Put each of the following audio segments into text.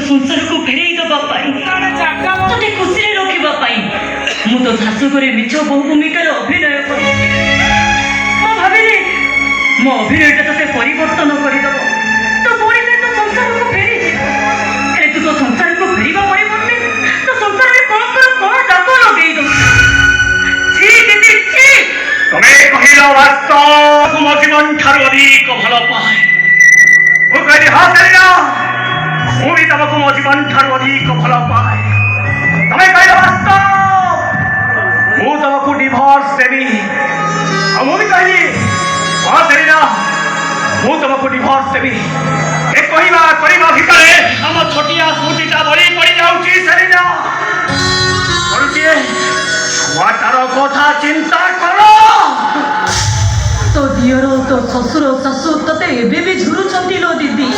संसार को फेरे दबा ते खुशी रखा मु तो शाशुघरे मिछ बहु भूमिकार अभिनय कर भाविली मो अभिनयटा ते परिवर्तन करदेव तो पुणी तो संसार को फेरी तू तो संसार को फेरवा परिवर्ते तो संसार में कौन कर कौन दाग लगे दो तुम्हें कहिल वास्तव मो जीवन ठार अधिक भल पाए मु कहली हाँ शरीरा मु भी तुमको मो जीवन ठार अधिक भल पाए तुम्हें कहल वास्तव मु तुमको डिवोर्स देवी और मु भी कहली हाँ शरीरा मु तुमको डिवोर्स देवी ए कहवा करवा भितर आम छोटिया स्मृतिटा बड़ी पड़ जाऊँगी शरीरा छुआटार कथा चिंता करो तो दियर तो ससुर शाशु ते एबे भी झुरुछंती लो दीदी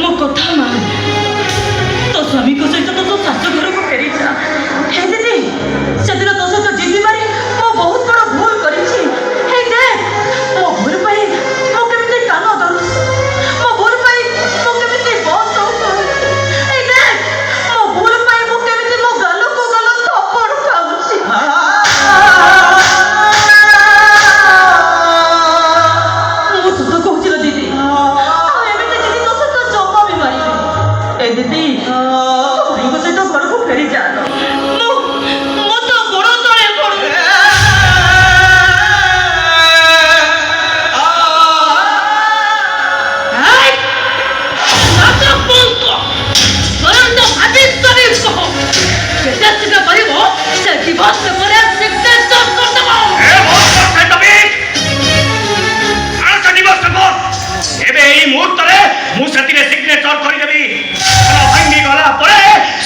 मो कथा मान तो स्वामी को सहित तो शाशु घर को फेरी जा हे दीदी सेदिन तो सहित जीवी मारी मो बहुत बड़ भूल करिछि हे दे मो भूल पाई मो केमिति कान धरु मो भूल पाई मो केमिति बस हो हे दे मो भूल पाई मो केमिति मो गालो को गालो थप्पड़ खाउछि मो सत कहछि रे दीदी एमिति दीदी तो सत जम्मा भी मारी ए दीदी भाई को सहित घर को फेरी जा मो तो गोड़ तले पड़ू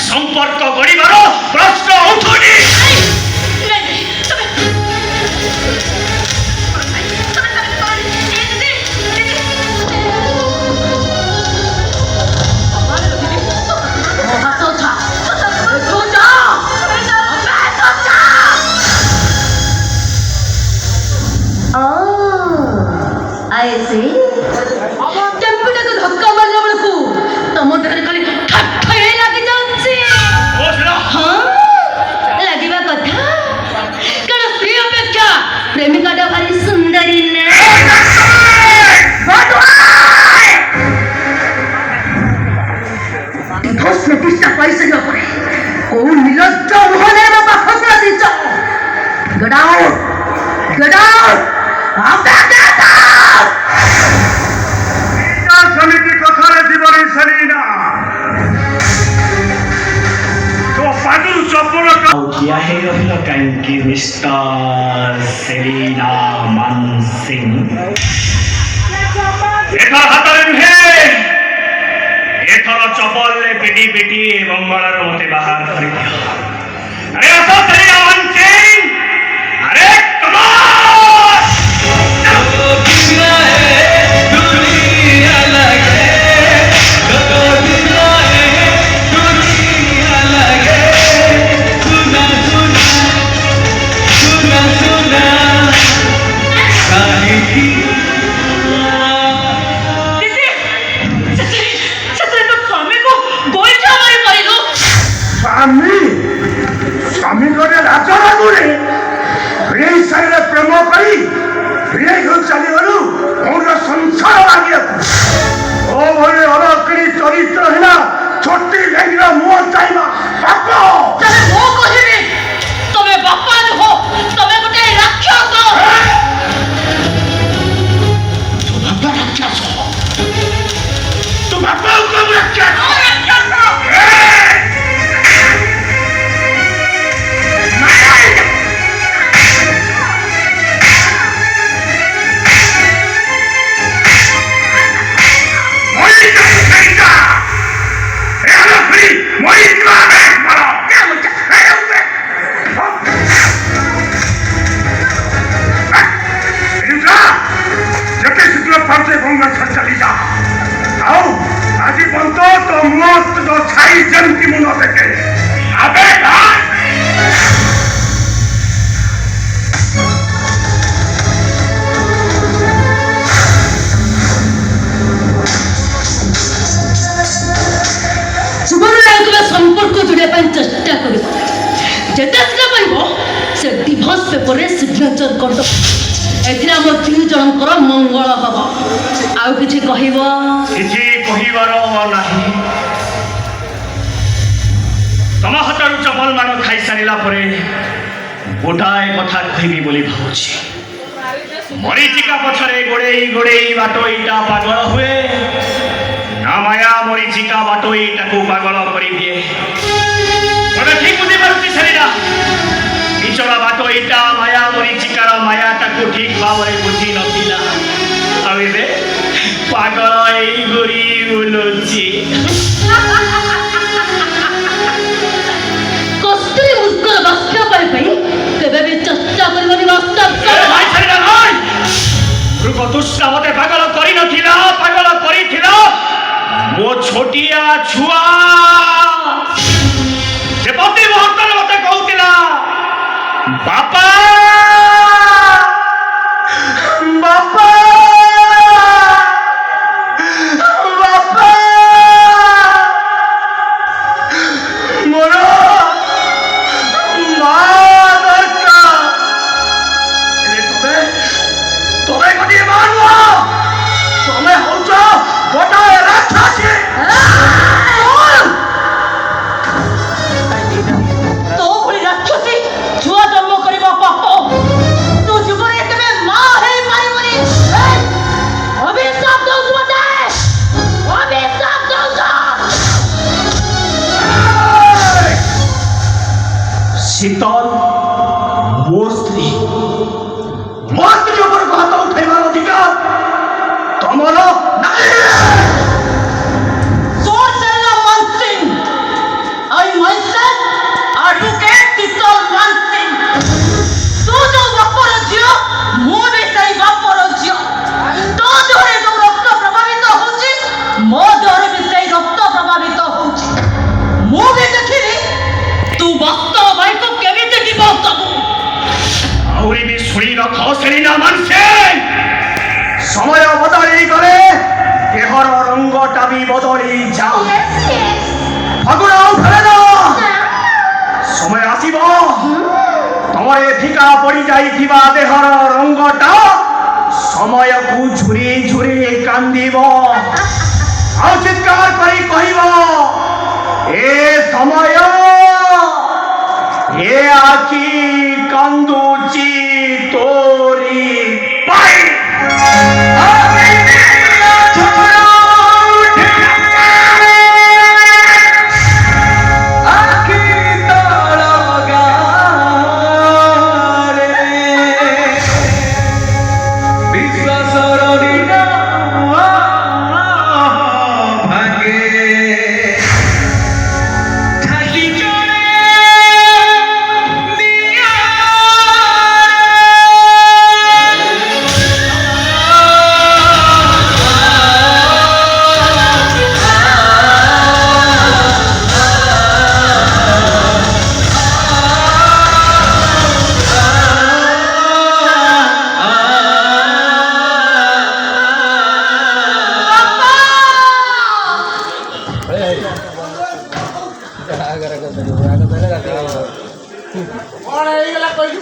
संपर्क गढ़िबार प्रश्न उठुनी ऐसे टेम्पुटा को धक्का मारला बेलकू तम देहरे खाली ठाठे लागी जाउछि हां लागिबा कथा कारण स्त्री अपेक्षा प्रेमिकाटा भारी सुंदरी ने डिवोर्स नोटिसटा पैसे न पड़े ओ निर्लज्ज मोहने में पाखो दिच गेट आउट समिति कथारे जीवन सरीना तो पागल चपल किया है रहिला कांकी मिस्टर सेलिना मानसिंह एथर हातरे नुहे एथर चपल पिटी पिटी मंगलर मते बाहर कर दिया अरे असो सेलिना मानसिंह अरे कमाल स्वामी गरे राजरागुरे प्रेम साइले प्रेम करी प्रेम चली गलु मोर संसार लागे ओ भले अलकड़ी चरित्र हैला छोटी लेंगरा मुह चाइना बापा तमे मो कहिबी तमे बापा हो तमे गोटे राक्षस तू बापा राक्षस तू बापा को राक्षस चली जा आओ आज बंद तो मस्त जो छाई जन की मुनो देखे अबे ଯେତେ ଶୀଘ୍ର ପାରିବ ସେ ଡିଭୋର୍ସ ପେପରରେ ସିଗ୍ନେଚର କରିଦେବ। ଏଥିରେ ଆମ ଦୁଇ ଜଣଙ୍କର ମଙ୍ଗଳ ହବ। ଆଉ କିଛି କହିବ? କିଛି କହିବାର ନାହିଁ। ତମ ହାତରୁ ଚପଲ ମାଡ଼ ଖାଇସାରିଲା ପରେ ଗୋଟାଏ କଥା କହିବି ବୋଲି ଭାବୁଛି। ମରିଚିକା ପଛରେ ଗୋଡ଼େଇ ଗୋଡ଼େଇ ବାଟୋଇଟା ପାଗଳ ହୁଏ ନା ମାୟା ମରିଚିକା ବାଟୋଇଟାକୁ ପାଗଳ କରିଦିଏ? ଏବେ ଠିକ ବୁଝିପାରୁଛି ସେରିନା। ବିଚରା ବାଟୋଇଟା ମାୟା ମରିଚିକାର ମାୟାଟାକୁ ଠିକ ଭାବରେ ବୁଝି ନଥିଲା। ଆଉ ଏବେ ପାଗଳ ଏଇ ଘୁରି ବୁଲୁଛି। କଷ୍ଟରେ ମୂର୍ଖର ବାସ୍ନା ପାଇଁ କେବେ ବି ଚେଷ୍ଟା କରିବନି ବାସ୍ନା। ଦୁଷ୍ଟା ମତେ ପାଗଳ କରିନଥିଲା, ପାଗଳ କରିଥିଲା ମୋ ଛୋଟିଆ ଛୁଆ। ସେ ପ୍ରତି ମୁହୂର୍ତ୍ତରେ ମତେ କହୁଥିଲା ବାପା ବାପା ବାପା ମୋର ମା ଦରକାର। ତମେ ଗୋଟିଏ ମା ନୁହ, ତମେ ହଉଛ ଗୋଟାଏ ରାକ୍ଷସୀ। ତୋ ଭଳି ରାକ୍ଷସୀ ଛୁଆ ଜନ୍ମ କରିବା ପାପ। ତୋ ଜୀବନରେ କେବେ ମା ହେଇପାରିବନି। ଅଭିଶାପ ଦଉଛୁ ମତେ, ଅଭିଶାପ ଦଉଛୁ। ଶୀତଲ ମୋ ସ୍ତ୍ରୀ, ମୋ ସ୍ତ୍ରୀ ଉପରକୁ ହାତ ଉଠାଇବାର ଅଧିକାର ତମର ନାହିଁ। So Sharila Mansingh, I myself advocate Shitol Mansingh. ତୁ ଯୋଉ ବାପର ଝିଅ, ମୁଁ ବି ସେଇ ବାପର ଝିଅ। ତୋ ଦେହରେ ଯୋଉ ରକ୍ତ ପ୍ରଭାବିତ ହଉଛି, ମୋ ଦେହରେ ବି ସେଇ ରକ୍ତ ପ୍ରଭାବିତ ହଉଛି। ମୁଁ ବି ଦେଖିବି ତୁ ବାସ୍ତବ ଭାଇକୁ କେମିତି ଡିଭୋର୍ସ ଦବୁ। ଆହୁରି ବି ଶୁଣି ରଖ ସେରିନା ମାନସିଂ, ସମୟ ବଦଳି ଗଲେ ଦେହର ରଙ୍ଗଟା ବି ବଦଳି ଯାଉ। ଫଗୁଣ ଫେରେ ନା, ସମୟ ଆସିବ ତମରେ ଫିକା ପଡ଼ି ଯାଇଥିବା ଦେହର ରଙ୍ଗଟା ସମୟକୁ ଝୁରି ଝୁରି କାନ୍ଦିବ। ଆଉ ଚିତ୍କାର କରି କହିବ ଏ ସମୟ, ଏ ଆଖି କାନ୍ଦୁଛି ତୋରି ପାଇଁ। କଣ ହେଇଗଲା କହିଲୁ?